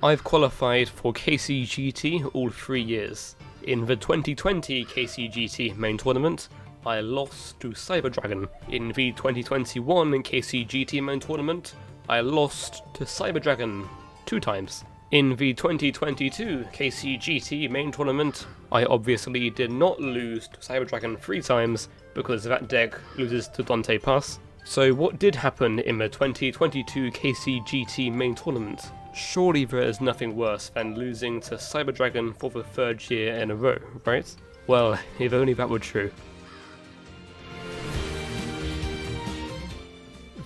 I've qualified for KCGT all 3 years. In the 2020 KCGT main tournament, I lost to Cyber Dragon. In the 2021 KCGT main tournament, I lost to Cyber Dragon 2 times. In the 2022 KCGT main tournament, I obviously did not lose to Cyber Dragon 3 times because that deck loses to Dante Pass. So what did happen in the 2022 KCGT main tournament? Surely there is nothing worse than losing to Cyber Dragon for the 3rd year in a row, right? Well, if only that were true.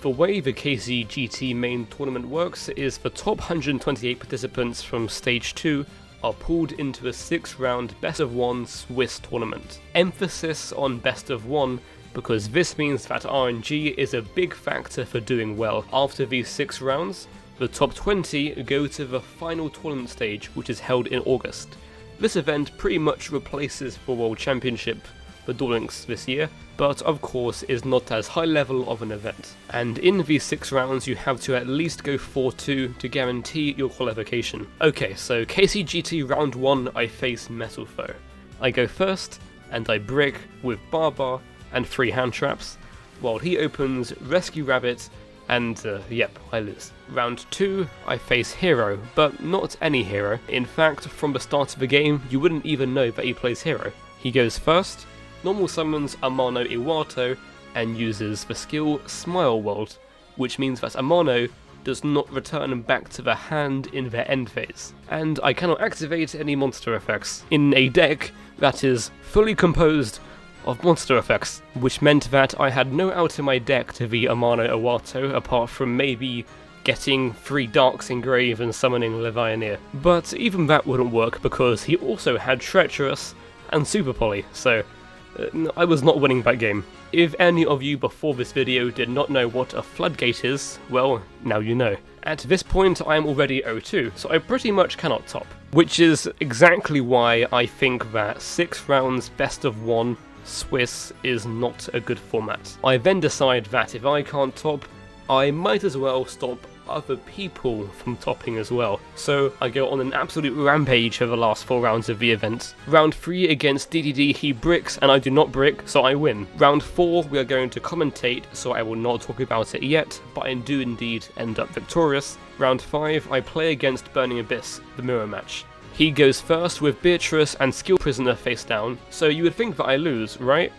The way the KCGT main tournament works is the top 128 participants from Stage 2 are pulled into a 6-round best-of-1 Swiss tournament. Emphasis on best-of-1 because this means that RNG is a big factor for doing well. After these 6 rounds, the top 20 go to the final tournament stage, which is held in August. This event pretty much replaces the World Championship for Duel Links this year, but of course is not as high level of an event. And in these 6 rounds you have to at least go 4-2 to guarantee your qualification. Okay, so KCGT round 1 I face Metal Foe. I go first, and I brick with Barbar and 3 hand traps, while he opens Rescue Rabbit, and yep, I lose. Round 2, I face Hero, but not any hero. In fact, from the start of the game, you wouldn't even know that he plays Hero. He goes first, normal summons Amano Iwato, and uses the skill Smile World, which means that Amano does not return back to the hand in their end phase. And I cannot activate any monster effects in a deck that is fully composed of monster effects, which meant that I had no out in my deck to the Amano Iwato apart from maybe getting 3 Darks Engrave and summoning Levianeer. But even that wouldn't work because he also had Treacherous and Super Poly, so I was not winning that game. If any of you before this video did not know what a Floodgate is, well, now you know. At this point I am already 0-2, so I pretty much cannot top. Which is exactly why I think that 6 rounds best of 1 Swiss is not a good format. I then decide that if I can't top, I might as well stop other people from topping as well. So I go on an absolute rampage for the last 4 rounds of the event. Round 3 against DDD, he bricks and I do not brick, so I win. Round 4 we are going to commentate, so I will not talk about it yet, but I do indeed end up victorious. Round 5 I play against Burning Abyss, the mirror match. He goes first with Beatrice and Skill Prisoner face down, so you would think that I lose, right?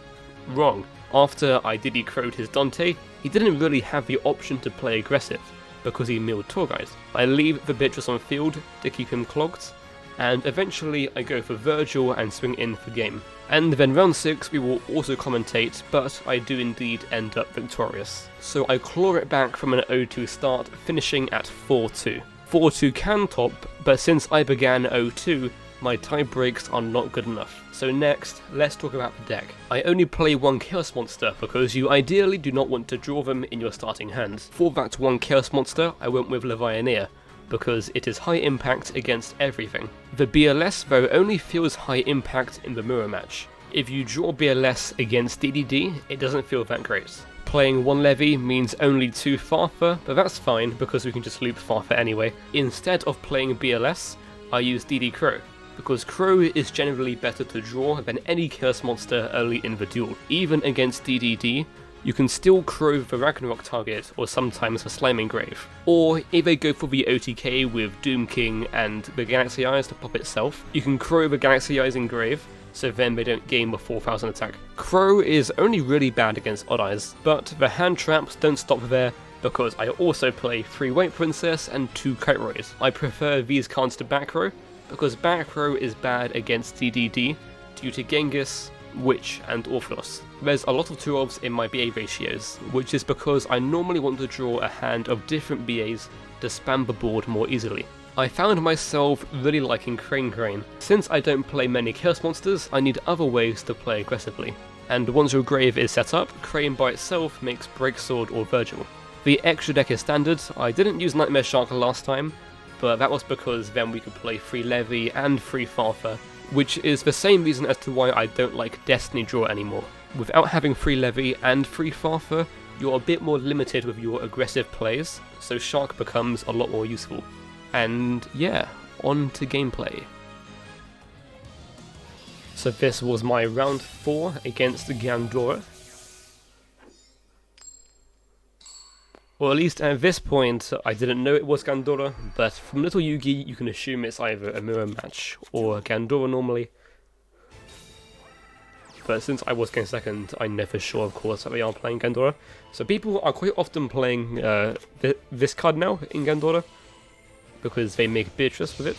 Wrong. After I Diddy crowed his Dante, he didn't really have the option to play aggressive, because he milled Tour Guide. I leave the Beatrice on field to keep him clogged, and eventually I go for Virgil and swing in for game. And then round 6 we will also commentate, but I do indeed end up victorious. So I claw it back from an 0-2 start, finishing at 4-2. 4-2 can top, but since I began 0-2, my tie breaks are not good enough. So next, let's talk about the deck. I only play 1 Chaos Monster because you ideally do not want to draw them in your starting hand. For that 1 Chaos Monster, I went with Levianeer, because it is high impact against everything. The BLS though only feels high impact in the mirror match. If you draw BLS against DDD, it doesn't feel that great. Playing 1 Levy means only 2 Farfa, but that's fine because we can just loop Farfa anyway. Instead of playing BLS, I use DD Crow, because Crow is generally better to draw than any Chaos Monster early in the duel. Even against DDD, you can still Crow the Ragnarok target or sometimes the Slime Engrave. Or if they go for the OTK with Doom King and the Galaxy Eyes to pop itself, you can Crow the Galaxy Eyes Engrave, so then they don't gain the 4000 attack. Crow is only really bad against Odd Eyes, but the hand traps don't stop there, because I also play 3 White Princess and 2 Kite Rays. I prefer these cards to back row, because back row is bad against DDD due to Genghis, Witch and Orphelos. There's a lot of 2-ofs in my BA ratios, which is because I normally want to draw a hand of different BAs to spam the board more easily. I found myself really liking Crane. Since I don't play many Chaos Monsters, I need other ways to play aggressively. And once your grave is set up, Crane by itself makes Breaksword or Virgil. The extra deck is standard. I didn't use Nightmare Shark last time, but that was because then we could play 3 Levy and 3 Farfa, which is the same reason as to why I don't like Destiny Draw anymore. Without having 3 Levy and 3 Farfa, you're a bit more limited with your aggressive plays, so Shark becomes a lot more useful. And yeah, on to gameplay. So this was my round 4 against Gandora. Well, at least at this point, I didn't know it was Gandora, but from Little Yugi, you can assume it's either a mirror match or Gandora normally. But since I was going second, I'm never sure, of course, that they are playing Gandora. So people are quite often playing this card now in Gandora, because they make Beatrice with it.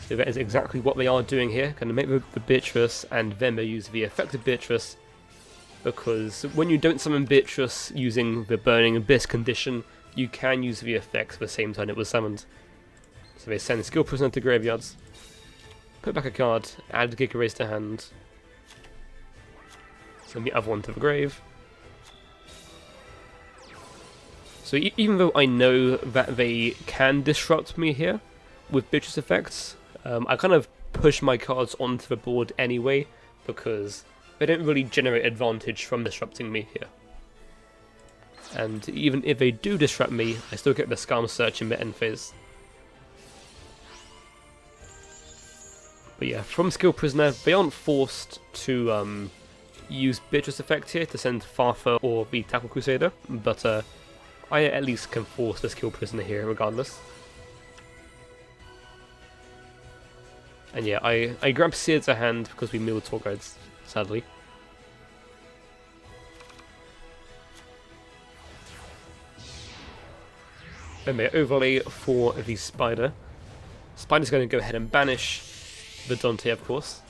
So that is exactly what they are doing here, going to make the Beatrice, and then they use the effective Beatrice, because when you don't summon Beatrice using the Burning Abyss condition, you can use the effect the same time it was summoned. So they send Skill Prisoner to graveyards, put back a card, add Giga Raise to hand, send the other one to the grave. So even though I know that they can disrupt me here with Beatrice effects, I kind of push my cards onto the board anyway, because they don't really generate advantage from disrupting me here. And even if they do disrupt me, I still get the Scam Search in the end phase. But yeah, from Skill Prisoner, they aren't forced to use Beatrice effect here to send Farfa or the Tackle Crusader, but I at least can force the Skill Prisoner here regardless. And yeah, I grab Seer to hand because we milled Tour Guides, sadly. Then they overlay for the Spider. Spider's going to go ahead and banish the Dante, of course.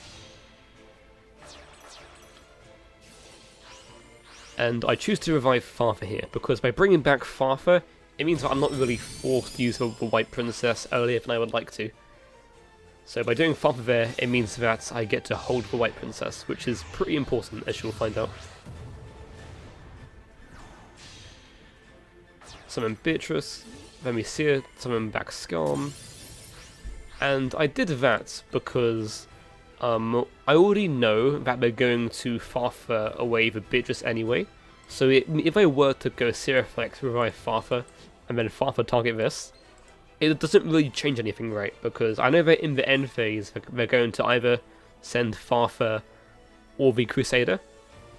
And I choose to revive Farfa here, because by bringing back Farfa, it means that I'm not really forced to use the White Princess earlier than I would like to. So by doing Farfa there, it means that I get to hold the White Princess, which is pretty important, as you'll find out. Summon Beatrice, then we see her, summon back Scam. And I did that because I already know that they're going to Farfa away with Beatrice anyway. So if I were to go Seer Reflect, revive Farfa, and then Farfa target this, it doesn't really change anything, right? Because I know that in the end phase, they're going to either send Farfa or the Crusader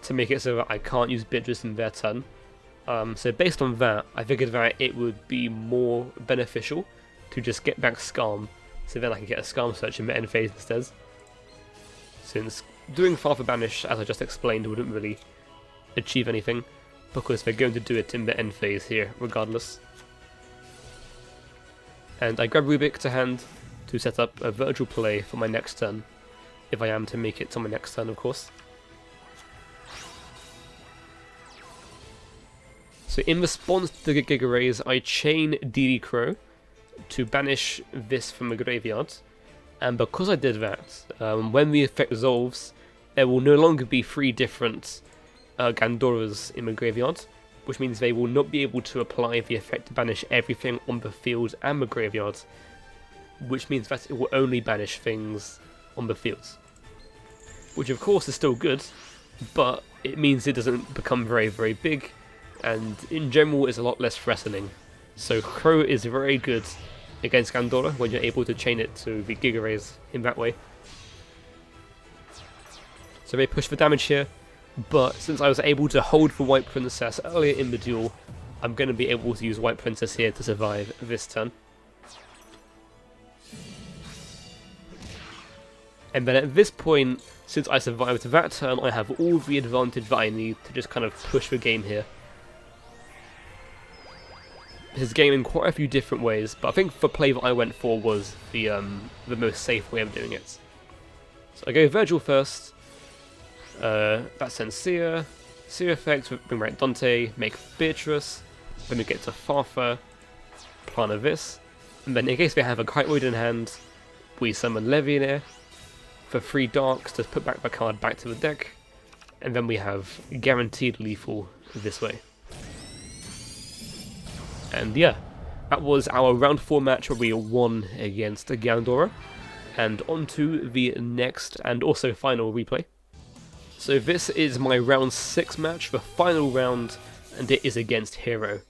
to make it so that I can't use Beatrice in their turn. So based on that, I figured that it would be more beneficial to just get back Scam, so then I can get a Scam Search in the end phase instead. Since doing Farfa Banish, as I just explained, wouldn't really achieve anything, because they're going to do it in the end phase here, regardless. And I grab Rubik to hand to set up a Virtual play for my next turn, if I am to make it to my next turn, of course. So in response to the Giga Raise, I chain DD Crow to banish this from the graveyard, and because I did that, when the effect resolves, there will no longer be 3 different Gandoras in the graveyard, which means they will not be able to apply the effect to banish everything on the field and the graveyard, which means that it will only banish things on the fields. Which of course is still good, but it means it doesn't become very, very big, and in general is a lot less threatening. So Crow is very good against Gandora when you're able to chain it to the Giga Raise in that way. So they push for damage here, but since I was able to hold the White Princess earlier in the duel, I'm going to be able to use White Princess here to survive this turn. And then at this point, since I survived that turn, I have all the advantage that I need to just kind of push the game here. This game in quite a few different ways, but I think the play that I went for was the most safe way of doing it. So I go Virgil first. That sends Seer effect, bring back Dante, make Beatrice, then we get to Farfa, Plana this, and then in case they have a Kitewood in hand, we summon Legionnaire for 3 darks to put back the card back to the deck, and then we have guaranteed lethal this way. And yeah, that was our round 4 match where we won against Gandora, and on to the next and also final replay. So this is my round 6 match, the final round, and it is against Hero.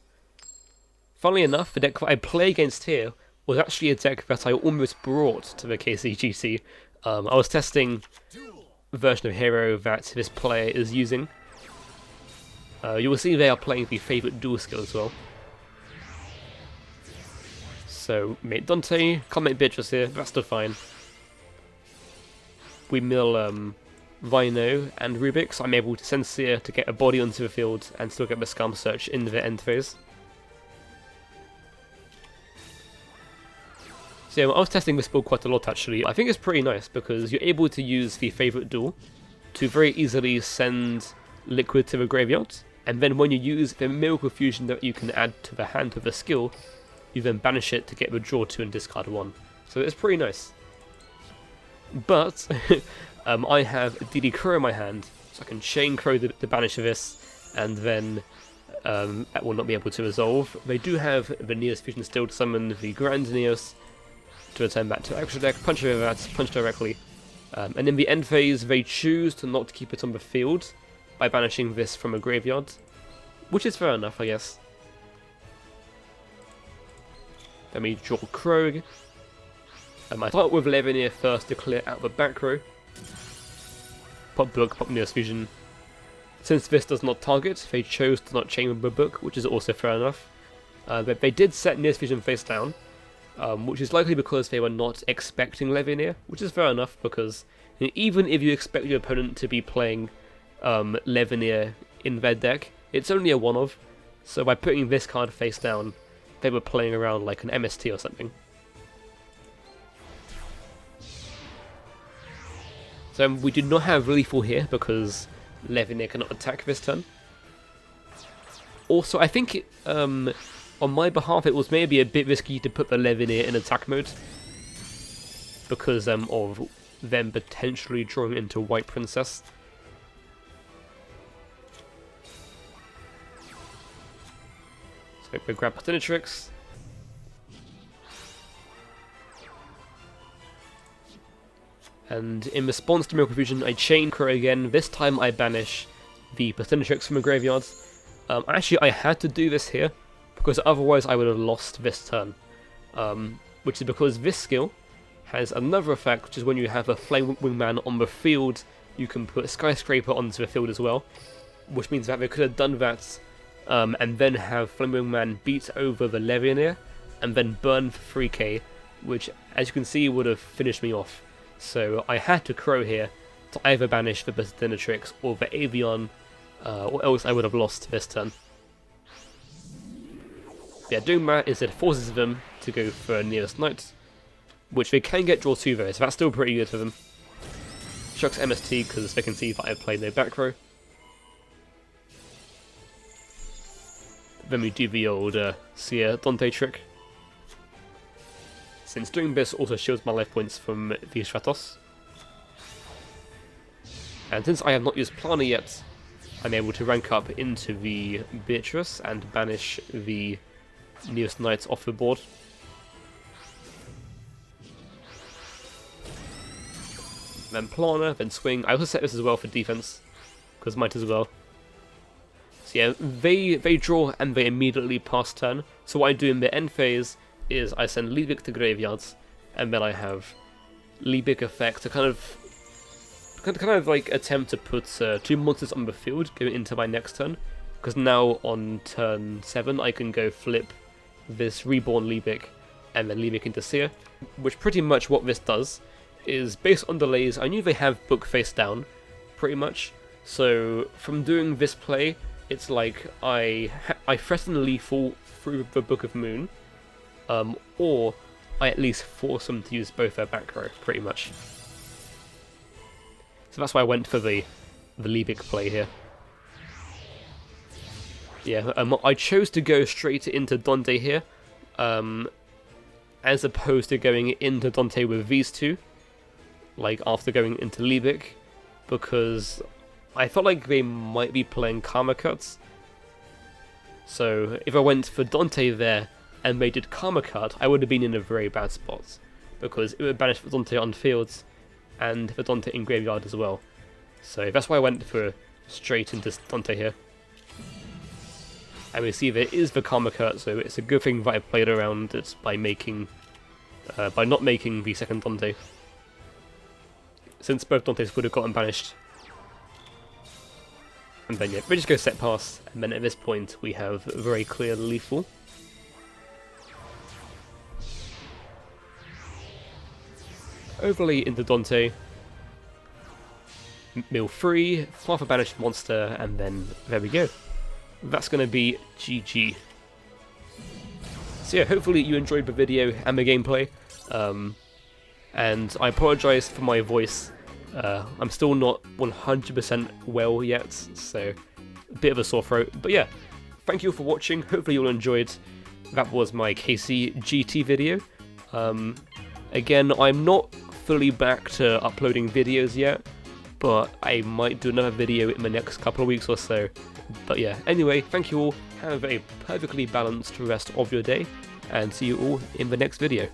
Funnily enough, the deck that I play against here was actually a deck that I almost brought to the KCGT. I was testing a version of hero that this player is using. You will see they are playing the favourite duel skill as well. So, mate Dante, can't make Beatrice here, that's still fine. We mill Rhino and Rubik, so I'm able to send Seer to get a body onto the field and still get the Scum Search in the end phase. So yeah, I was testing this build quite a lot actually. I think it's pretty nice because you're able to use the favourite duel to very easily send Liquid to the graveyard, and then when you use the Miracle Fusion that you can add to the hand with a skill, you then banish it to get the draw 2 and discard 1. So it's pretty nice. But I have DD Crow in my hand, so I can Chain Crow the banish of this, and then that will not be able to resolve. They do have the Neos Fusion still to summon the Grand Neos to return back to extra deck, punch over that, punch directly. And in the end phase, they choose to not keep it on the field by banishing this from a graveyard, which is fair enough, I guess. Then we draw Krog. I start with Levineer first to clear out the back row. Pop Book, pop Neos Fusion. Since this does not target, they chose to not chain the book, which is also fair enough. But they did set Neos Fusion face down, which is likely because they were not expecting Levineer, which is fair enough because even if you expect your opponent to be playing Levineer in their deck, it's only a one-of, so by putting this card face down, they were playing around like an MST or something. So we did not have Lethal here because Levineer cannot attack this turn. Also, I think on my behalf it was maybe a bit risky to put the Levineer in attack mode because of them potentially drawing into White Princess. So we grab Patinatrix. And in response to Miracle Fusion, I chain Crow again. This time I banish the Patinatrix from the graveyard. Actually, I had to do this here because otherwise I would have lost this turn. Which is because this skill has another effect, which is when you have a Flame Wingman on the field, you can put Skyscraper onto the field as well. Which means that they could have done that and then have Flame Wingman beat over the Levineer and then burn for 3k, which, as you can see, would have finished me off. So I had to Crow here to either banish the Patinatrix or the Avion, or else I would have lost this turn. Yeah, doing that is it forces them to go for Neos Knight, which they can get draw 2 though, so that's still pretty good for them. Chucks MST because they can see that I played no back row. Then we do the old Seer Dante trick. Since doing this also shields my life points from the Stratos. And since I have not used Plana yet, I'm able to rank up into the Beatrice and banish the Neos Knights off the board. Then Plana, then Swing. I also set this as well for defense, because might as well. So yeah, they draw and they immediately pass turn. So what I do in the end phase is I send Liebig to graveyards, and then I have Liebig effect to kind of like attempt to put 2 monsters on the field going into my next turn, because now on turn 7 I can go flip this Reborn Liebig and then Liebig into Seer, which pretty much what this does is, based on delays, I knew they have book face down, pretty much, so from doing this play, it's like I threaten lethal through the Book of Moon, or I at least force them to use both their back row, pretty much. So that's why I went for the Liebig play here. Yeah, I chose to go straight into Dante here, as opposed to going into Dante with these two, like after going into Liebig, because I felt like they might be playing Karma Cuts. So if I went for Dante there and they did Karma Cut, I would have been in a very bad spot, because it would banish for Dante on fields and for Dante in graveyard as well. So that's why I went for straight into Dante here. And we see there is the Karma Kurt, so it's a good thing that I played around it by not making the second Dante, since both Dantes would have gotten banished. And then yeah, we just go set pass, and then at this point we have very clear lethal. Overlay into Dante, mill 3, half a banished monster, and then there we go. That's going to be GG. So yeah, hopefully you enjoyed the video and the gameplay, and I apologise for my voice. I'm still not 100% well yet, so a bit of a sore throat. But yeah, thank you for watching, hopefully you all enjoyed. That was my KCGT video. Again, I'm not fully back to uploading videos yet, but I might do another video in the next couple of weeks or so. But yeah, anyway, thank you all, have a perfectly balanced rest of your day, and see you all in the next video.